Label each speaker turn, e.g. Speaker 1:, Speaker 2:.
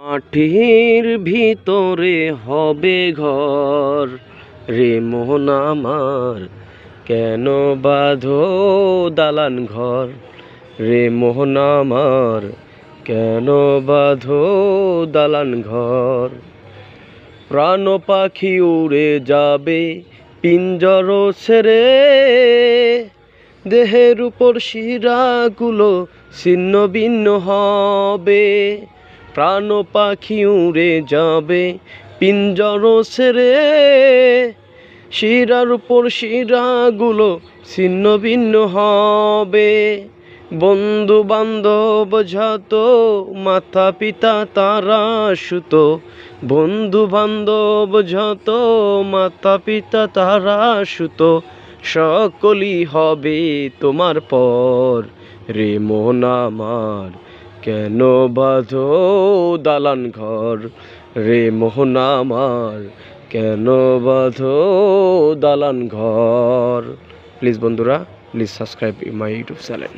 Speaker 1: মাটির ভিতরে হবে ঘর, রে মোহন আমার কেন বাঁধো দালান ঘর, রে মোহন আমার কেন বাঁধো দালান ঘর। প্রাণ পাখি উড়ে যাবে পিঞ্জর ছেড়ে, দেহের উপর শিরাগুলো ছিন্ন ভিন্ন হবে। প্রাণ পাখি উড়ে যাবে পিঞ্জর ছেড়ে, শিরার উপর শিরাগুলো ছিন্ন ভিন্ন হবে। বন্ধু বান্ধব যত মাতা পিতা তারা সুত, বন্ধু বান্ধব যত মাতা পিতা তারা সুত, সকলই হবে তোমার পর, রে মন আমার কেন বাঁধো দালান ঘর, রে মোহন আমার কেন বাঁধো দালান ঘর। প্লিজ বন্ধুরা, please subscribe my YouTube channel.